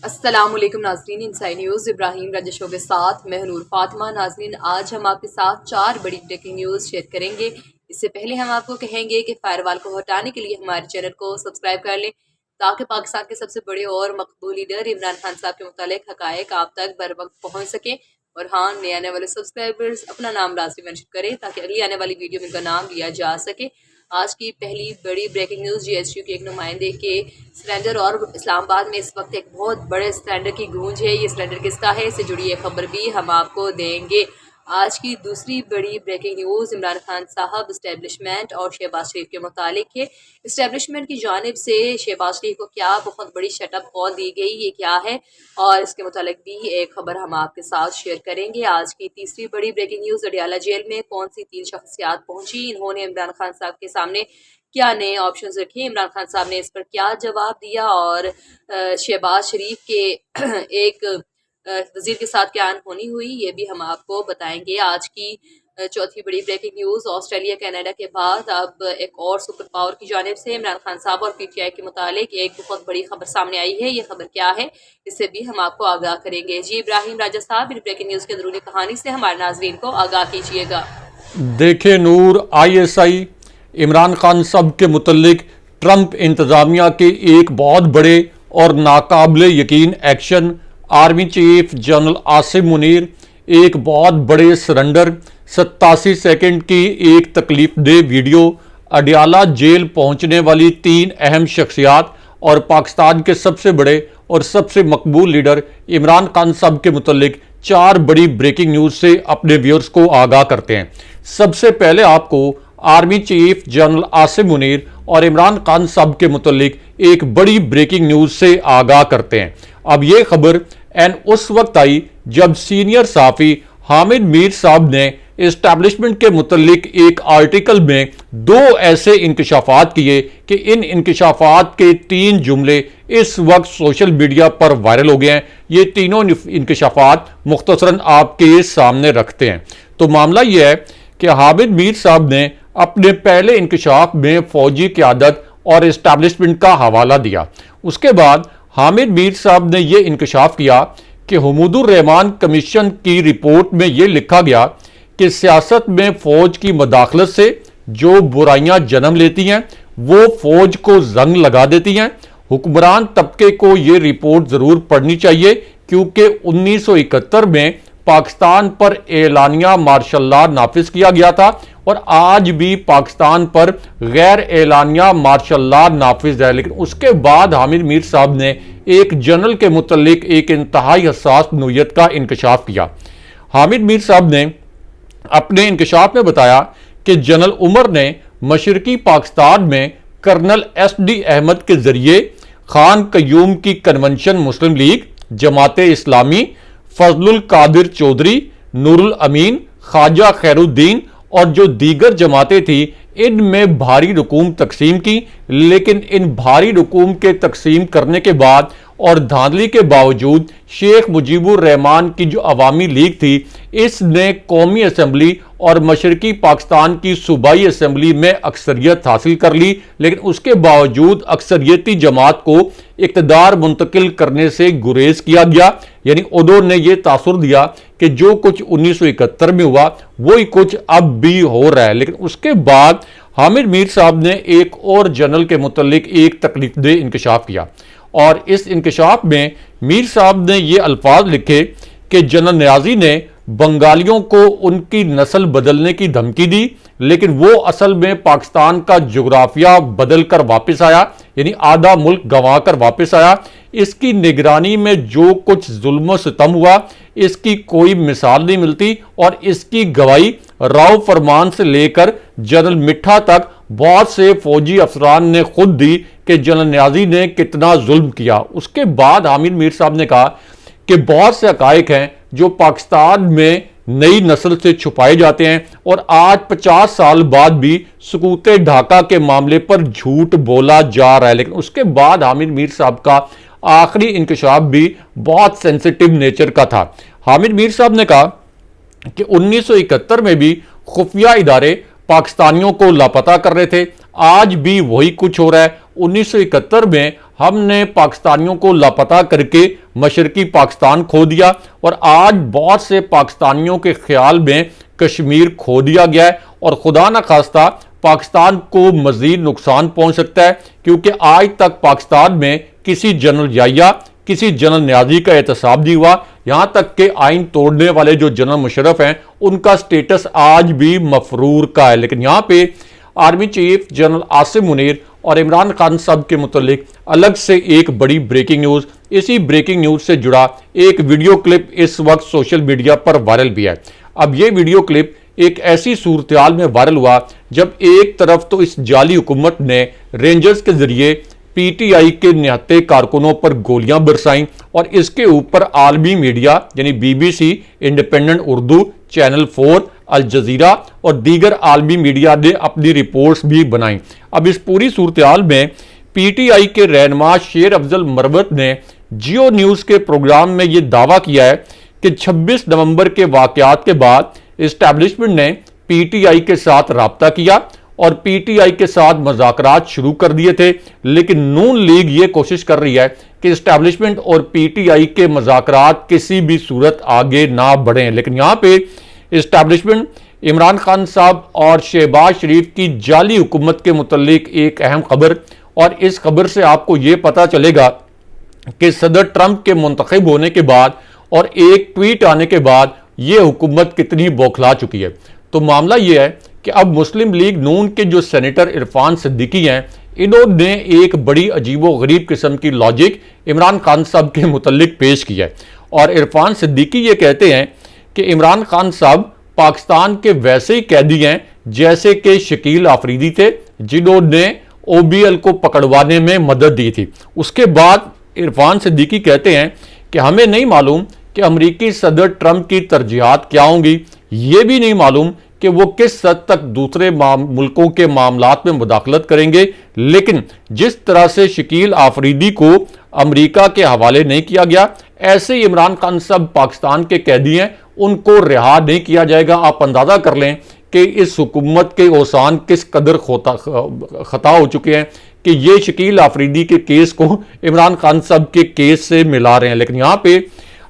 अस्सलामुअलैकुम नाज़रीन, inside news Ibrahim रजशों के साथ मैं नूर फातिमा। नाज़रीन, आज हम आपके साथ 4 बड़ी ब्रेकिंग न्यूज़ शेयर करेंगे। इससे पहले हम आपको कहेंगे कि फायरवॉल को हटाने के लिए हमारे चैनल को सब्सक्राइब कर लें ताकि पाकिस्तान के सबसे बड़े और मकबूल लीडर इमरान खान साहब के मुतालिक हकायक आप तक बर वक्त पहुँच सकें। और हाँ, नए आने वाले सब्सक्राइबर्स अपना नाम लाजमी मेंशन करें ताकि अगली आने वाली वीडियो में उनका नाम लिया जा सके। आज की पहली बड़ी ब्रेकिंग न्यूज़, जीएसयू के एक नुमाइंदे के सिलेंडर और इस्लामाबाद में इस वक्त एक बहुत बड़े सिलेंडर की गूंज है। ये सिलेंडर किसका है, इससे जुड़ी एक खबर भी हम आपको देंगे। आज की दूसरी बड़ी ब्रेकिंग न्यूज़ इमरान खान साहब इस्टेब्लिशमेंट और शहबाज शरीफ के मुतालिक है। इस्टेब्लिशमेंट की जानिब से शहबाज शरीफ को क्या बहुत बड़ी शटअप कॉल दी गई, ये क्या है, और इसके मुतालिक भी एक खबर हम आपके साथ शेयर करेंगे। आज की तीसरी बड़ी ब्रेकिंग न्यूज़, अडियाला जेल में कौन सी 3 शख्सियात पहुंची, इन्होंने इमरान खान साहब के सामने क्या नए ऑप्शंस रखे, इमरान खान साहब ने इस पर क्या जवाब दिया, और शहबाज शरीफ के एक वजीर के साथ क्या अनहोनी हुई, ये भी हम आपको बताएंगे। आज की चौथी बड़ी ब्रेकिंग न्यूज़, ऑस्ट्रेलिया कनाडा के बाद अब एक और सुपर पावर की जानिब से इमरान खान साहब और पीटीआई के मुतालिक एक बहुत बड़ी खबर सामने आई है। ये खबर क्या है, इससे भी हम आपको आगाह करेंगे। जी इब्राहिम राजा साहब, इन ब्रेकिंग न्यूज़ की अंदरूनी कहानी से हमारे नाजरीन को आगाह कीजिएगा। देखे नूर, आईएसआई इमरान खान साहब के मुतल्लिक ट्रंप इंतज़ामिया के एक बहुत बड़े और नाकाबिले यकीन action. Army chief general Asim Munir एक बहुत बड़े सरेंडर, 87 सेकंड की एक तकलीफ दे वीडियो, अडियाला जेल पहुंचने वाली 3 अहम शख्सियात और पाकिस्तान के सबसे बड़े और सबसे मकबूल लीडर इमरान खान साहब के मुतल्लिक 4 बड़ी ब्रेकिंग न्यूज़ से अपने व्यूअर्स को आगाह करते हैं। सबसे पहले आपको army chief general Asim Munir और इमरान खान साहब के मुतल्लिक एक बड़ी ब्रेकिंग न्यूज़ से आगाह करते हैं। अब ये खबर उस वक्त आई जब सीनियर सहाफ़ी हामिद मीर साहब ने इस्टेब्लिशमेंट के मुतल्लिक एक आर्टिकल में 2 ऐसे इंकशाफात किए कि इन इंकशाफात के 3 जुमले इस वक्त सोशल मीडिया पर वायरल हो गए हैं। ये तीनों इंकशाफात मुख्तसरन आपके सामने रखते हैं। तो मामला यह है कि हामिद मीर साहब ने अपने पहले इंकशाफ में फौजी क़यादत और इस्टेब्लिशमेंट का हवाला दिया। उसके बाद हामिद मीर साहब ने यह इंकशाफ किया कि हुमूदुर रहमान कमीशन की रिपोर्ट में यह लिखा गया कि सियासत में फौज की मदाखलत से जो बुराइयां जन्म लेती हैं वो फौज को जंग लगा देती हैं। हुक्मरान तबके को यह रिपोर्ट जरूर पढ़नी चाहिए क्योंकि 1971 में पाकिस्तान पर एलानिया मार्शल लॉ नाफिज किया गया था और आज भी पाकिस्तान पर गैर एलानिया मार्शल लॉ नाफिज है। लेकिन उसके बाद हामिद मीर साहब ने एक जनरल के मुतल्लिक एक इंतहाई हसास नोयत का इंकशाफ किया। हामिद मीर साहब ने अपने इंकशाफ में बताया कि जनरल उमर ने मशरकी पाकिस्तान में कर्नल SD अहमद के जरिए खान कयूम की कन्वेंशन मुस्लिम लीग, जमात इस्लामी, फजलुल कादिर चौधरी, नूरुल अमीन, ख्वाजा खैरुद्दीन और जो दीगर जमातें थी इनमें भारी रकूम तकसीम की। लेकिन इन भारी रकूम के तकसीम करने के बाद और धांधली के बावजूद शेख मुजीबुर रहमान की जो अवामी लीग थी इसने कौमी असम्बली और मशरकी पाकिस्तान की सूबाई असम्बली में अक्सरियत हासिल कर ली। लेकिन उसके बावजूद अक्सरियती जमात को इक़्तिदार मुंतकिल करने से गुरेज किया गया। यानी उन्होंने ये तासुर दिया कि जो कुछ 1971 में हुआ वही कुछ अब भी हो रहा है। लेकिन उसके बाद हामिद मीर साहब ने एक और जनरल के मुतल्लिक एक तकलीफदेह इंकशाफ किया और इस इंकशाफ में मीर साहब ने ये अल्फाज लिखे कि जनरल न्याजी ने बंगालियों को उनकी नस्ल बदलने की धमकी दी, लेकिन वो असल में पाकिस्तान का जोग्राफिया बदल कर वापस आया, यानी आधा मुल्क गंवा कर वापस आया। इसकी निगरानी में जो कुछ जुल्म सितम हुआ इसकी कोई मिसाल नहीं मिलती और इसकी गवाही राव फरमान से लेकर जनरल मिठा तक बहुत से फौजी अफसरान ने खुद दी कि जनरल न्याजी ने कितना जुल्म किया। उसके बाद हामिद मीर साहब ने कहा कि बहुत से हकायक हैं जो पाकिस्तान में नई नस्ल से छुपाए जाते हैं और आज 50 साल बाद भी सकूते ढाका के मामले पर झूठ बोला जा रहा है। लेकिन उसके बाद हामिद मीर साहब का आखिरी इंकशाफ भी बहुत सेंसिटिव नेचर का था। हामिद मीर साहब ने कहा कि 1971 में भी खुफिया इदारे पाकिस्तानियों को लापता कर रहे थे, आज भी वही कुछ हो रहा है। 1971 में हमने पाकिस्तानियों को लापता करके मशरकी पाकिस्तान खो दिया और आज बहुत से पाकिस्तानियों के ख्याल में कश्मीर खो दिया गया है और खुदा न खास्ता पाकिस्तान को मजीद नुकसान पहुंच सकता है, क्योंकि आज तक पाकिस्तान में किसी जनरल याहिया, किसी जनरल न्याजी का एहतसाब नहीं हुआ। यहां तक के आइन तोड़ने वाले जो जनरल मुशर्रफ हैं उनका स्टेटस आज भी मफरूर का है। लेकिन यहां पे army chief general Asim Munir और इमरान खान साहब के मुतालिक अलग से एक बड़ी ब्रेकिंग न्यूज़, इसी ब्रेकिंग न्यूज़ से जुड़ा एक वीडियो क्लिप इस वक्त सोशल मीडिया पर वायरल भी है। अब ये वीडियो क्लिप एक ऐसी सूरत में वायरल हुआ जब एक तरफ तो इस जाली हुकूमत ने रेंजर्स के जरिए पीटीआई के निहत्ते कारकुनों पर गोलियां बरसाईं और इसके ऊपर आलमी मीडिया यानी बीबीसी, इंडिपेंडेंट उर्दू, चैनल 4, अल जजीरा और दीगर आलमी मीडिया ने अपनी रिपोर्ट्स भी बनाई। अब इस पूरी सूरत में पीटीआई के रहनुमा शेर अफजल मरवत ने जियो न्यूज़ के प्रोग्राम में यह दावा किया है कि 26 नवंबर के वाकयात के बाद इस्टेब्लिशमेंट ने पीटीआई के साथ राब्ता किया और पीटीआई के साथ मुज़ाकरात शुरू कर दिए थे, लेकिन नून लीग ये कोशिश कर रही है कि इस्टेब्लिशमेंट और पीटीआई के मुज़ाकरात किसी भी सूरत आगे ना बढ़ें। लेकिन यहाँ पे इस्टेब्लिशमेंट इमरान खान साहब और शहबाज शरीफ की जाली हुकूमत के मुतल्लिक एक अहम खबर, और इस खबर से आपको ये पता चलेगा कि सदर ट्रंप के मुंतखब होने के बाद और एक ट्वीट आने के बाद ये हुकूमत कितनी बौखला चुकी है। तो मामला ये है कि अब मुस्लिम लीग नून के जो सेनेटर इरफान सिद्दीकी हैं, इन्होंने एक बड़ी अजीबो गरीब किस्म की लॉजिक इमरान खान साहब के मुतल्लिक पेश किया है। और इरफान सिद्दीकी ये कहते हैं कि इमरान खान साहब पाकिस्तान के वैसे ही कैदी हैं जैसे कि शकील आफरीदी थे जिन्होंने ओबीएल को पकड़वाने में मदद दी थी। उसके बाद इरफान सिद्दीकी कहते हैं कि हमें नहीं मालूम कि अमरीकी सदर ट्रंप की तरजीहात क्या होंगी, ये भी नहीं मालूम कि वो किस हद तक दूसरे मुल्कों के मामलात में मुदाखलत करेंगे, लेकिन जिस तरह से शकील आफरीदी को अमरीका के हवाले नहीं किया गया, ऐसे ही इमरान खान साहब पाकिस्तान के कैदी हैं, उनको रिहा नहीं किया जाएगा। आप अंदाज़ा कर लें कि इस हुकूमत के औसान किस कदर खता हो चुके हैं कि ये शकील आफरीदी के केस को इमरान खान साहब के केस से मिला रहे हैं। लेकिन यहाँ पे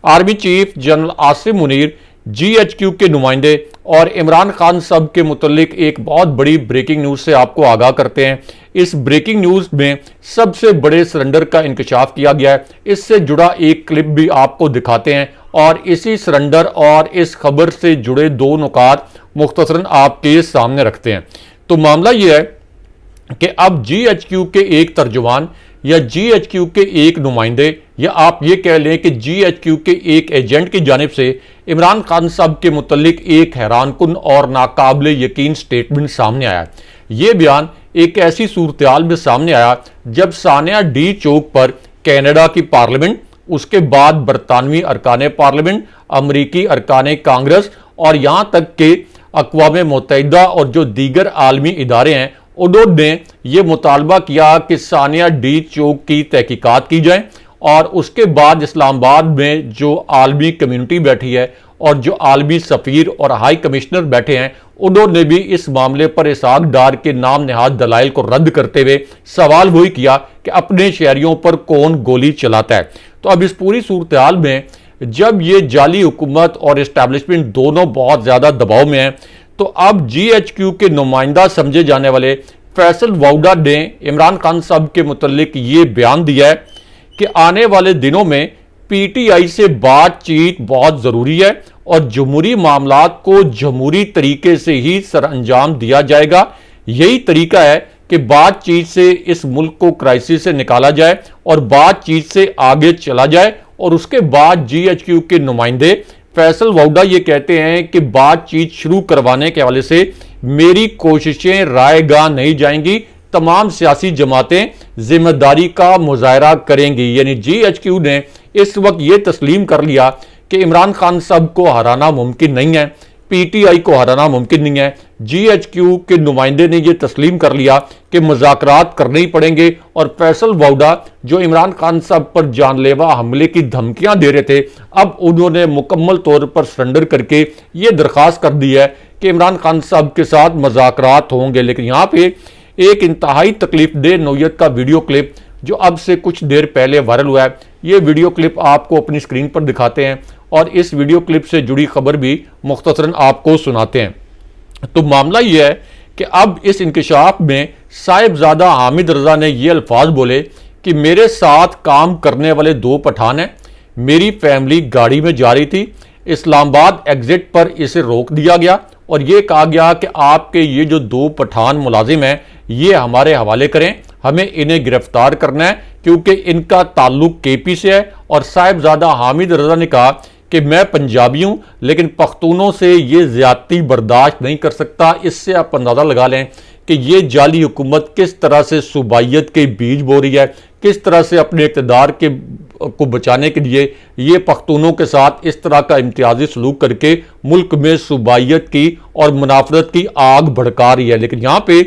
army chief general Asim Munir, GHQ के नुमाइंदे और इमरान खान साहब के मुतल्लिक एक बहुत बड़ी ब्रेकिंग न्यूज़ से आपको आगाह करते हैं। इस ब्रेकिंग न्यूज़ में सबसे बड़े सरेंडर का इंकशाफ किया गया है, इससे जुड़ा एक क्लिप भी आपको दिखाते हैं और इसी सरेंडर और इस खबर से जुड़े दो नुकात मुख्तसरन आपके सामने रखते हैं। तो मामला यह है कि अब जीएचक्यू के एक तर्जुमान या जीएचक्यू के एक नुमाइंदे या आप ये कह लें कि जीएचक्यू के एक एजेंट की जानिब से इमरान खान साहब के मुतल्लिक एक हैरानकुन और नाकाबिले यकीन स्टेटमेंट सामने आया। ये बयान एक ऐसी सूरत में सामने आया जब सानिया डी चौक पर कनाडा की पार्लियामेंट, उसके बाद बरतानवी अरकान पार्लियामेंट, अमरीकी अरकान कांग्रेस और यहाँ तक के अक़वाम मुत्तहिदा और जो दीगर आलमी इदारे हैं उन्होंने ये मुतालबा किया कि सानिया डी चौक की तहकीकात की जाए और उसके बाद इस्लामाबाद में जो आलमी कम्युनिटी बैठी है और जो आलमी सफ़ीर और हाई कमिश्नर बैठे हैं उन्होंने भी इस मामले पर इसहाक डार के नाम नहाद दलाइल को रद्द करते हुए सवाल वही किया कि अपने शहरियों पर कौन गोली चलाता है। तो अब इस पूरी सूरत हाल में जब ये जाली हुकूमत और इस्टेब्लिशमेंट दोनों बहुत ज़्यादा दबाव में हैं, तो अब जीएचक्यू के नुमाइंदा समझे जाने वाले फैसल वाउडा ने इमरान खान साहब के मुतल्लिक ये बयान दिया है कि आने वाले दिनों में पीटीआई से बातचीत बहुत ज़रूरी है और जमहूरी मामलात को जमहूरी तरीके से ही सर अंजाम दिया जाएगा। यही तरीका है कि बातचीत से इस मुल्क को क्राइसिस से निकाला जाए और बातचीत से आगे चला जाए। और उसके बाद जीएचक्यू के नुमाइंदे फैसल वाउडा ये कहते हैं कि बातचीत शुरू करवाने के हवाले से मेरी कोशिशें रायगाह नहीं जाएंगी, तमाम सियासी जमातें जिम्मेदारी का मुजाहरा करेंगी। यानी जीएचक्यू ने इस वक्त ये तस्लीम कर लिया कि इमरान खान साहब को हराना मुमकिन नहीं है, पीटीआई को हराना मुमकिन नहीं है। जीएचक्यू के नुमाइंदे ने यह तस्लीम कर लिया कि मुज़ाकरात करने ही पड़ेंगे और फैसल वाउडा जो इमरान खान साहब पर जानलेवा हमले की धमकियां दे रहे थे, अब उन्होंने मुकम्मल तौर पर सरेंडर करके ये दरख्वास्त कर दी है कि इमरान खान साहब के साथ मुज़ाकरात होंगे। लेकिन यहाँ पे एक इंतहाई तकलीफ दे नौयत का वीडियो क्लिप जो अब से कुछ देर पहले वायरल हुआ है। ये वीडियो क्लिप आपको अपनी स्क्रीन पर दिखाते हैं और इस वीडियो क्लिप से जुड़ी खबर भी मुख्तसरन आपको सुनाते हैं। तो मामला ये है कि अब इस इंकशाफ में साहिबजादा हामिद रजा ने ये अल्फाज बोले कि मेरे साथ काम करने वाले 2 पठान हैं, मेरी फैमिली गाड़ी में जा रही थी, इस्लामाबाद एग्जिट पर इसे रोक दिया गया और ये कहा गया कि आपके ये जो 2 पठान मुलाजिम हैं ये हमारे हवाले करें, हमें इन्हें गिरफ्तार करना है क्योंकि इनका ताल्लुक केपी से है। और साहिबजादा हामिद रजा ने कहा कि मैं पंजाबी हूं लेकिन पख्तूनों से ये ज्यादती बर्दाश्त नहीं कर सकता। इससे आप अंदाजा लगा लें कि ये जाली हुकूमत किस तरह से सूबाइयत के बीज बो रही है, किस तरह से अपने इक़्तिदार को बचाने के लिए ये पख्तूनों के साथ इस तरह का इम्तियाजी सलूक करके मुल्क में सूबाइयत की और मुनाफरत की आग भड़का रही है। लेकिन यहाँ पे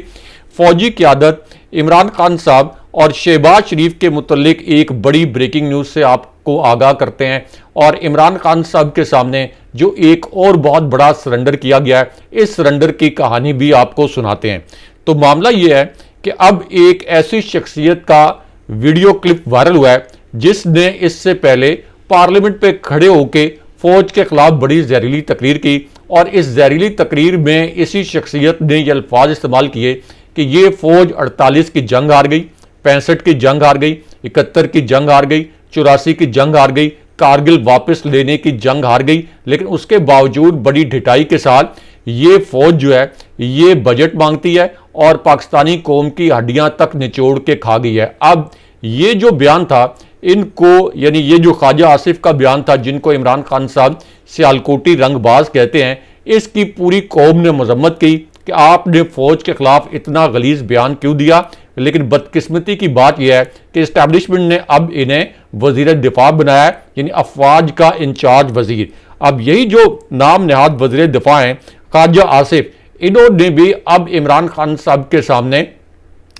फौजी क़यादत इमरान खान साहब और शहबाज शरीफ के मुतल्लिक एक बड़ी ब्रेकिंग न्यूज़ से आपको आगाह करते हैं और इमरान खान साहब के सामने जो एक और बहुत बड़ा सरेंडर किया गया है, इस सरेंडर की कहानी भी आपको सुनाते हैं। तो मामला ये है कि अब एक ऐसी शख्सियत का वीडियो क्लिप वायरल हुआ है जिसने इससे पहले पार्लियामेंट पे खड़े होकर फौज के खिलाफ बड़ी जहरीली तकरीर की और इस जहरीली तकरीर में इसी शख्सियत ने ये अल्फाज इस्तेमाल किए कि ये फौज 48 की जंग हार गई, 65 की जंग हार गई, 71 की जंग हार गई, 84 की जंग हार गई, कारगिल वापस लेने की जंग हार गई। लेकिन उसके बावजूद बड़ी ढिठाई के साथ ये फौज जो है ये बजट मांगती है और पाकिस्तानी कौम की हड्डियां तक निचोड़ के खा गई है। अब ये जो बयान था इनको, यानी ये जो ख्वाजा आसिफ का बयान था जिनको इमरान खान साहब सियालकोटी रंगबाज कहते हैं, इसकी पूरी कौम ने मजम्मत की कि आपने फौज के खिलाफ इतना गलीज बयान क्यों दिया। लेकिन बदकिस्मती की बात यह है कि इस्टेब्लिशमेंट ने अब इन्हें वजीर दिफा बनाया है, यानी अफवाज का इंचार्ज वजीर। अब यही जो नाम नहाद वजीर दिफा हैं ख्वाजा आसिफ, इन्होंने भी अब इमरान खान साहब के सामने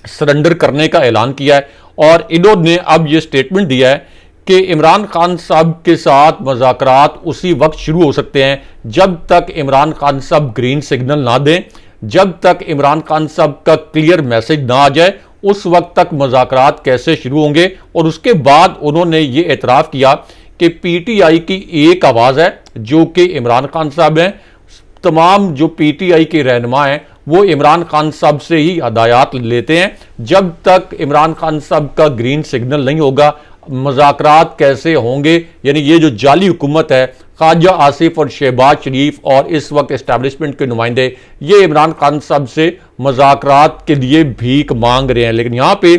सरेंडर करने का ऐलान किया है और इन्होंने अब ये स्टेटमेंट दिया है कि इमरान खान साहब के साथ मुज़ाकरात उसी वक्त शुरू हो सकते हैं जब तक इमरान खान साहब ग्रीन सिग्नल ना दें, जब तक इमरान खान साहब का क्लियर मैसेज ना आ जाए उस वक्त तक मुज़ाकरात कैसे शुरू होंगे। और उसके बाद उन्होंने ये एतराफ़ किया कि पीटीआई की एक आवाज़ है जो कि इमरान खान साहब हैं, तमाम जो पीटीआई के रहनुमा हैं वो इमरान खान साहब से ही हदायत लेते हैं, जब तक इमरान खान साहब का ग्रीन सिग्नल नहीं होगा मुज़ाकरात कैसे होंगे। यानी ये जो जाली हुकूमत है ख्वाजा आसिफ और शहबाज शरीफ और इस वक्त एस्टैब्लिशमेंट के नुमाइंदे ये इमरान खान साहब से मुज़ाकरात के लिए भीख मांग रहे हैं। लेकिन यहाँ पे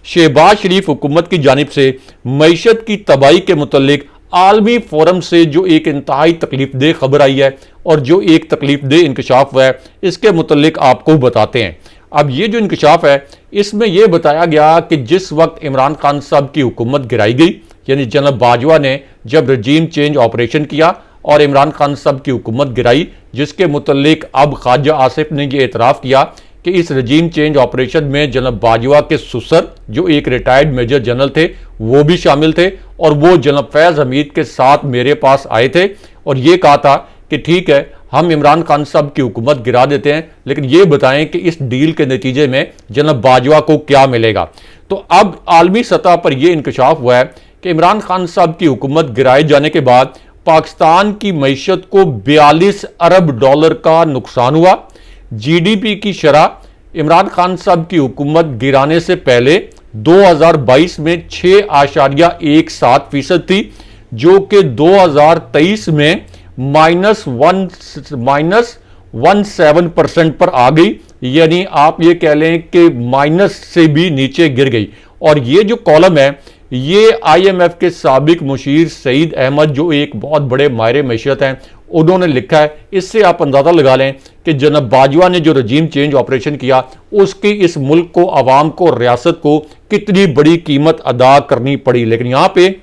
शहबाज शरीफ हुकूमत की जानिब से मईशत की तबाही के मुतल्लिक आलमी फोरम से जो एक इंतहाई तकलीफ दे खबर आई है और जो एक तकलीफ दे इंकशाफ हुआ है इसके मुतल्लिक आपको बताते हैं। अब ये जो इंकशाफ है इसमें यह बताया गया कि जिस वक्त इमरान खान साहब की हुकूमत गिराई गई, यानी जनरल बाजवा ने जब रजीम चेंज ऑपरेशन किया और इमरान खान साहब की हुकूमत गिराई, जिसके मुतल्लिक अब ख्वाजा आसिफ ने यह एतराफ़ किया कि इस रजीम चेंज ऑपरेशन में जनरल बाजवा के ससुर जो एक रिटायर्ड मेजर जनरल थे वो भी शामिल थे और वो जनरल फैज़ हमीद के साथ मेरे पास आए थे और ये कहा था कि ठीक है हम इमरान खान साहब की हुकूमत गिरा देते हैं, लेकिन ये बताएं कि इस डील के नतीजे में जनरल बाजवा को क्या मिलेगा। तो अब आलमी सतह पर यह इंकशाफ हुआ है कि इमरान खान साहब की हुकूमत गिराए जाने के बाद पाकिस्तान की मईशत को 42 अरब डॉलर का नुकसान हुआ। जीडीपी की शरह इमरान खान साहब की हुकूमत गिराने से पहले 2022 में 6.17% थी, जो कि 2023 में -17% पर आ गई। यानी आप ये कह लें कि माइनस से भी नीचे गिर गई। और ये जो कॉलम है ये IMF के साबिक मुशीर सईद अहमद जो एक बहुत बड़े माहिर मैशियत हैं उन्होंने लिखा है। इससे आप अंदाज़ा लगा लें कि जनाब बाजवा ने जो रजीम चेंज ऑपरेशन किया उसकी इस मुल्क को, आवाम को, रियासत को कितनी बड़ी कीमत अदा करनी पड़ी। लेकिन यहाँ पे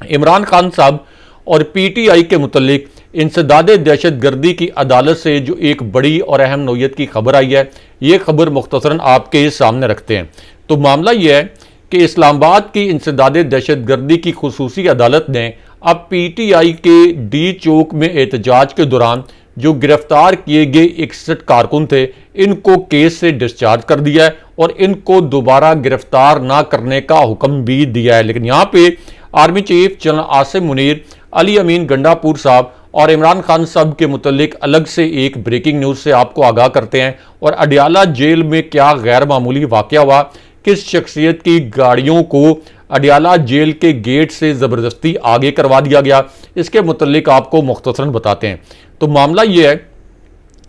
इमरान खान साहब और PTI के मुतल्लिक इंसदादे दहशत गर्दी की अदालत से जो एक बड़ी और अहम नौयत की खबर आई है, ये खबर मुख्तसरन आपके सामने रखते हैं। तो मामला यह है कि इस्लामाबाद की इंसदादे दहशत गर्दी की खुसूसी अदालत ने अब PTI के D चौक में एहतजाज के दौरान जो गिरफ्तार किए गए 61 कारकुन थे, इनको केस से डिस्चार्ज कर दिया है और इनको दोबारा गिरफ्तार ना करने का हुक्म भी दिया है। लेकिन यहाँ पे army chief general Asim Munir, Ali Amin Gandapur साहब और इमरान खान साहब के मुतल्लिक अलग से एक ब्रेकिंग न्यूज़ से आपको आगाह करते हैं। और अडियाला जेल में क्या गैर मामूली वाक़या हुआ, किस शख्सियत की गाड़ियों को अडियाला जेल के गेट से ज़बरदस्ती आगे करवा दिया गया, इसके मुतल्लिक आपको मुख्तसरन बताते हैं। तो मामला ये है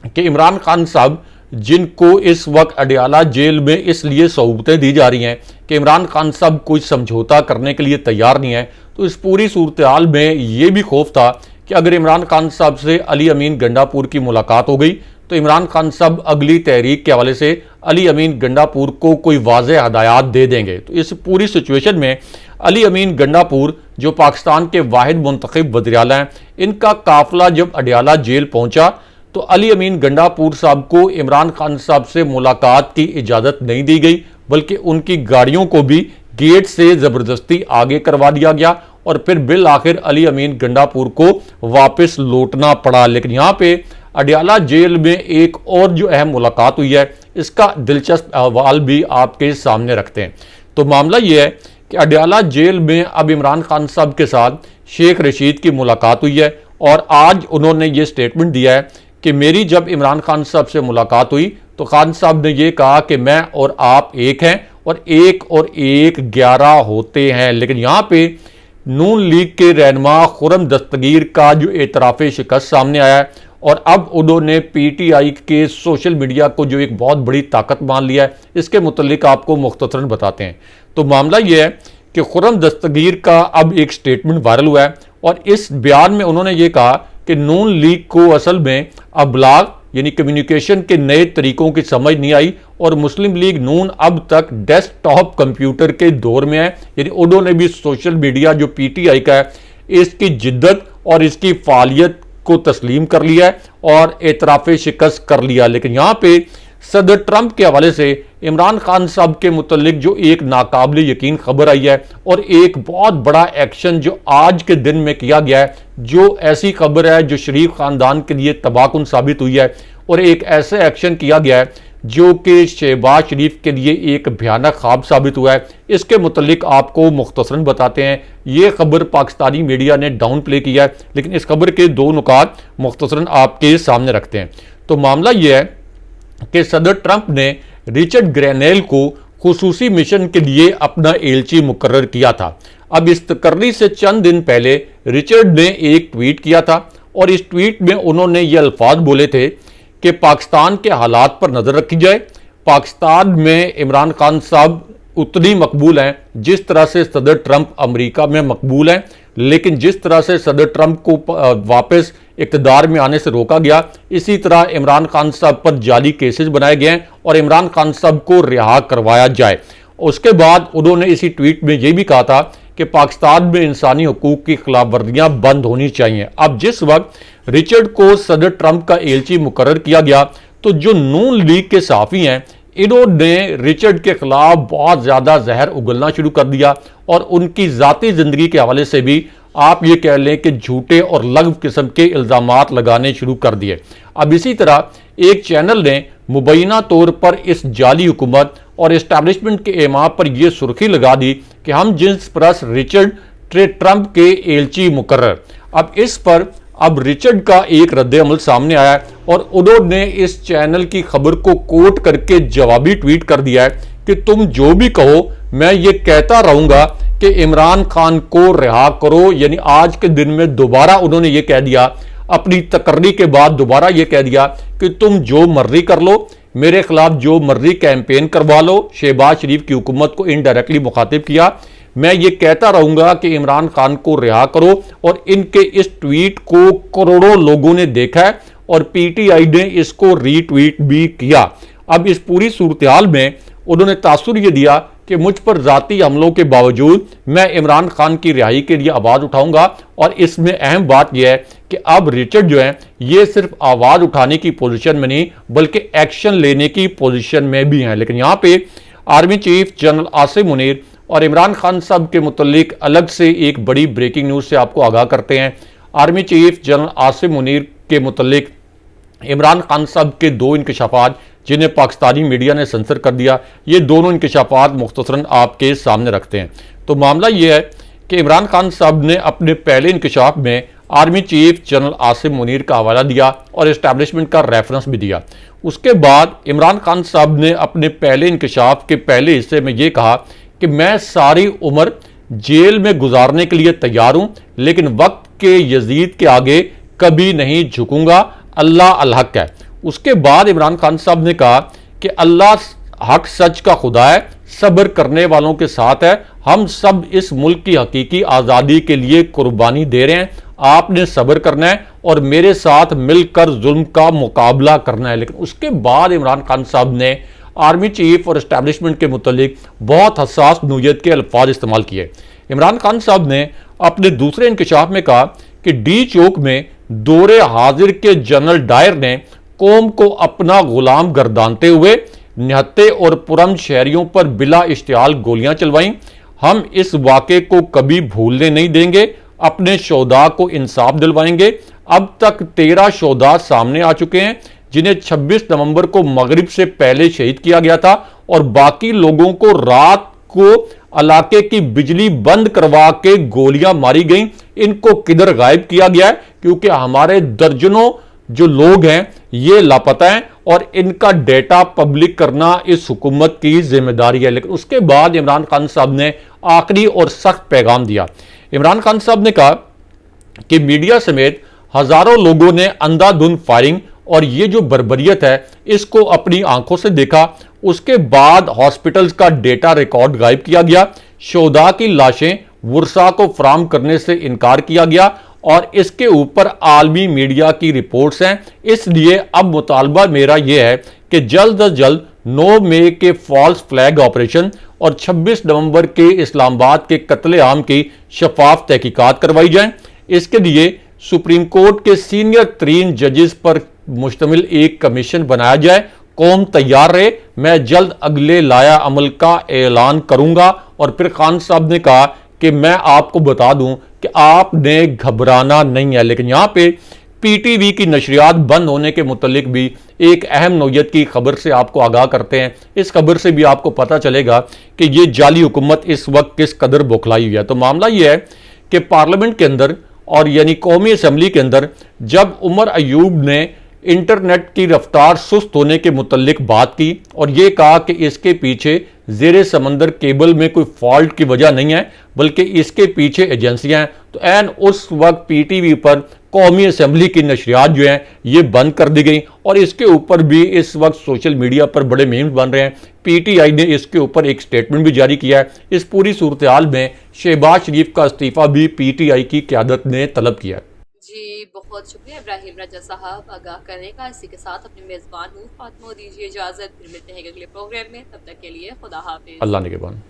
कि इमरान खान साहब, जिनको इस वक्त अडियाला जेल में इसलिए सहूलतें दी जा रही हैं कि इमरान खान साहब कोई समझौता करने के लिए तैयार नहीं है, तो इस पूरी सूरत हाल में ये भी खौफ था कि अगर इमरान खान साहब से अली अमीन गंडापुर की मुलाकात हो गई तो इमरान खान साहब अगली तहरीक के हवाले से अली अमीन गंडापुर को कोई वाज़ेह हदायत दे देंगे। तो इस पूरी सिचुएशन में अली अमीन गंडापुर, जो पाकिस्तान के वाहिद मुंतखब वज़ीर आला हैं, इनका काफिला जब अडियाला जेल पहुंचा तो अली अमीन गंडापुर साहब को इमरान खान साहब से मुलाकात की इजाज़त नहीं दी गई, बल्कि उनकी गाड़ियों को भी गेट से ज़बरदस्ती आगे करवा दिया गया और फिर बिल आखिर अली अमीन गंडापुर को वापस लौटना पड़ा। लेकिन यहाँ पे अडियाला जेल में एक और जो अहम मुलाकात हुई है, इसका दिलचस्प अहवाल भी आपके सामने रखते हैं। तो मामला ये है कि अडियाला जेल में अब इमरान खान साहब के साथ शेख रशीद की मुलाकात हुई है और आज उन्होंने ये स्टेटमेंट दिया है कि मेरी जब इमरान खान साहब से मुलाकात हुई तो खान साहब ने ये कहा कि मैं और आप एक हैं और एक 11 होते हैं। लेकिन यहाँ पे नून लीग के रहनुमा खुर्रम दस्तगीर का जो एतराफ़ शिकस्त सामने आया है और अब उन्होंने पीटीआई के सोशल मीडिया को जो एक बहुत बड़ी ताकत मान लिया है, इसके मुतल्लिक आपको मुख्तसरन बताते हैं। तो मामला ये है कि खुर्रम दस्तगीर का अब एक स्टेटमेंट वायरल हुआ है और इस बयान में उन्होंने ये कहा कि नून लीग को असल में अबलाग यानी कम्युनिकेशन के नए तरीकों की समझ नहीं आई और मुस्लिम लीग नून अब तक डेस्कटॉप कंप्यूटर के दौर में है। यानी उन्होंने भी सोशल मीडिया जो पीटीआई का है, इसकी जिद्दत और इसकी फालियत को तस्लीम कर लिया है और एतराफ़ शिकस्त कर लिया। लेकिन यहाँ पे सदर ट्रंप के हवाले से इमरान खान साहब के मुतल्लिक जो एक नाकाबिल यकीन खबर आई है और एक बहुत बड़ा एक्शन जो आज के दिन में किया गया है, जो ऐसी खबर है जो शरीफ खानदान के लिए तबाहकुन साबित हुई है और एक ऐसे एक्शन किया गया है जो कि शहबाज शरीफ के लिए एक भयानक ख्वाब साबित हुआ है, इसके मुतल्लिक आपको मुख्तसरन बताते हैं। ये खबर पाकिस्तानी मीडिया ने डाउन प्ले किया है, लेकिन इस खबर के दो नुकात मुख्तसरन आपके सामने रखते हैं। तो मामला यह है कि सदर ट्रंप ने रिचर्ड ग्रेनेल को खुसूसी मिशन के लिए अपना एलची मुकर्रर किया था। अब इस तकर्री से चंद दिन पहले रिचर्ड ने एक ट्वीट किया था और इस ट्वीट में उन्होंने ये अल्फाज बोले थे कि पाकिस्तान के हालात पर नज़र रखी जाए। पाकिस्तान में इमरान खान साहब उतनी मकबूल हैं जिस तरह से सदर ट्रंप अमेरिका में मकबूल हैं, लेकिन जिस तरह से सदर ट्रंप को वापस इक़्तिदार में आने से रोका गया, इसी तरह इमरान खान साहब पर जाली केसेस बनाए गए हैं और इमरान खान साहब को रिहा करवाया जाए। उसके बाद उन्होंने इसी ट्वीट में यह भी कहा था कि पाकिस्तान में इंसानी हकूक की खिलाफ वर्जियां बंद होनी चाहिए। अब जिस वक्त रिचर्ड को सदर ट्रंप का एलची मुकर्रर किया गया तो जो नून लीग के सहाफ़ी हैं, इन्होंने रिचर्ड के खिलाफ बहुत ज़्यादा जहर उगलना शुरू कर दिया और उनकी ज़ाती ज़िंदगी के हवाले से भी आप ये कह लें कि झूठे और लग़्व किस्म के इल्ज़ामात लगाने शुरू कर दिए। अब इसी तरह एक चैनल ने मुबैना तौर पर इस जाली हुकूमत और इस्टेब्लिशमेंट के एमा पर यह सुर्खी लगा दी कि हम जिन्स परस रिचर्ड ट्रंप के एलची मुकर्रर। अब इस पर रिचर्ड का एक रद्द-ए-अमल सामने आया है और उन्होंने इस चैनल की खबर को कोट करके जवाबी ट्वीट कर दिया है कि तुम जो भी कहो मैं ये कहता रहूंगा कि इमरान खान को रिहा करो। यानी आज के दिन में दोबारा उन्होंने ये कह दिया, अपनी तकर्री के बाद दोबारा ये कह दिया कि तुम जो मर्जी कर लो, मेरे खिलाफ जो मर्जी कैंपेन करवा लो। शहबाज शरीफ की हुकूमत को इनडायरेक्टली मुखातिब किया, मैं ये कहता रहूंगा कि इमरान खान को रिहा करो। और इनके इस ट्वीट को करोड़ों लोगों ने देखा है और पीटीआई ने इसको रीट्वीट भी किया। अब इस पूरी सूरत हाल में उन्होंने तासुर ये दिया कि मुझ पर ज़ाती हमलों के बावजूद मैं इमरान खान की रिहाई के लिए आवाज़ उठाऊंगा। और इसमें अहम बात यह है कि अब रिचर्ड जो है ये सिर्फ आवाज़ उठाने की पोजीशन में नहीं बल्कि एक्शन लेने की पोजीशन में भी हैं। लेकिन यहाँ पे army chief general Asim Munir और इमरान खान साहब के मुतल्लिक अलग से एक बड़ी ब्रेकिंग न्यूज़ से आपको आगाह करते हैं। Army chief general Asim Munir के मुतल्लिक इमरान खान साहब के दो इंकशाफात जिन्हें पाकिस्तानी मीडिया ने सेंसर कर दिया, ये दोनों इंकशाफात मुख्तसरन आपके सामने रखते हैं। तो मामला ये है कि इमरान खान साहब ने अपने पहले इंकशाफ में army chief general Asim Munir का हवाला दिया और इस्टेब्लिशमेंट का रेफरेंस भी दिया। उसके बाद इमरान खान साहब ने अपने पहले इंकशाफ के पहले हिस्से में ये कहा कि मैं सारी उम्र जेल में गुजारने के लिए तैयार हूं, लेकिन वक्त के यजीद के आगे कभी नहीं झुकूंगा, अल्लाह अल हक है। उसके बाद इमरान खान साहब ने कहा कि अल्लाह हक सच का खुदा है, सब्र करने वालों के साथ है, हम सब इस मुल्क की हकीकी आज़ादी के लिए कुर्बानी दे रहे हैं, आपने सब्र करना है और मेरे साथ मिलकर जुल्म का मुकाबला करना है। लेकिन उसके बाद इमरान खान साहब ने आर्मी चीफ और एस्टैब्लिशमेंट के मुतालिक बहुत हसास नोयत के अल्फाज इस्तेमाल किए। इमरान खान साहब ने अपने दूसरे इंकशाफ में कहा कि डी चौक में दौरे हाजिर के जनरल डायर ने कौम को अपना गुलाम गर्दानते हुए निहत्ते और पुरम शहरियों पर बिला इश्तियाल गोलियां चलवाईं। हम इस वाक़े को कभी भूलने नहीं देंगे, अपने शोधा को इंसाफ दिलवाएंगे। अब तक 13 शोधा सामने आ चुके हैं जिन्हें 26 नवंबर को मगरिब से पहले शहीद किया गया था और बाकी लोगों को रात को इलाके की बिजली बंद करवा के गोलियां मारी गई। इनको किधर गायब किया गया है, क्योंकि हमारे दर्जनों जो लोग हैं ये लापता हैं और इनका डेटा पब्लिक करना इस हुकूमत की जिम्मेदारी है। लेकिन उसके बाद इमरान खान साहब ने आखिरी और सख्त पैगाम दिया। इमरान खान साहब ने कहा कि मीडिया समेत हजारों लोगों ने अंधाधुंध फायरिंग और ये जो बर्बरियत है इसको अपनी आंखों से देखा। उसके बाद हॉस्पिटल्स का डेटा रिकॉर्ड गायब किया गया, शोधा की लाशें वर्षा को फराम करने से इनकार किया गया और इसके ऊपर आलमी मीडिया की रिपोर्ट्स हैं। इसलिए अब मुतालबा मेरा यह है कि जल्द अज जल्द 9 मई के फॉल्स फ्लैग ऑपरेशन और 26 नवंबर के इस्लामाबाद के कत्ले आम की शफाफ तहकीकात करवाई जाए। इसके लिए सुप्रीम कोर्ट के सीनियर तरीन जजेस पर मुश्तमिल एक कमीशन बनाया जाए। कौम तैयार रहे, मैं जल्द अगले लाया अमल का ऐलान करूंगा। और फिर खान साहब ने कहा कि मैं आपको बता दूं कि आपने घबराना नहीं है। लेकिन यहां पे पीटीवी की नशरियात बंद होने के मुतालिक भी एक अहम नौयत की खबर से आपको आगाह करते हैं। इस खबर से भी आपको पता चलेगा कि ये जाली हुकूमत इस वक्त किस कदर बौखलाई हुई है। तो मामला ये है कि पार्लियामेंट के अंदर और यानी कौमी असम्बली के अंदर जब उमर अयूब ने इंटरनेट की रफ्तार सुस्त होने के मुतल्लिक बात की और ये कहा कि इसके पीछे ज़ेरे समंदर केबल में कोई फॉल्ट की वजह नहीं है बल्कि इसके पीछे एजेंसियां हैं, तो ऐन उस वक्त पीटीवी पर कौमी असम्बली की नशरियात जो हैं ये बंद कर दी गई और इसके ऊपर भी इस वक्त सोशल मीडिया पर बड़े मीम्स बन रहे हैं। पीटीआई ने इसके ऊपर एक स्टेटमेंट भी जारी किया है। इस पूरी सूरत हाल में शहबाज शरीफ का इस्तीफा भी पीटीआई की क़यादत ने तलब किया है। जी बहुत शुक्रिया इब्राहिम रजा साहब आगाह करने का। इसी के साथ अपने मेज़बान हूँ फातिमा, दीजिए इजाज़त, फिर मिलते हैं अगले प्रोग्राम में। तब तक के लिए खुदा हाफिज़। अल्लाह निगहबान।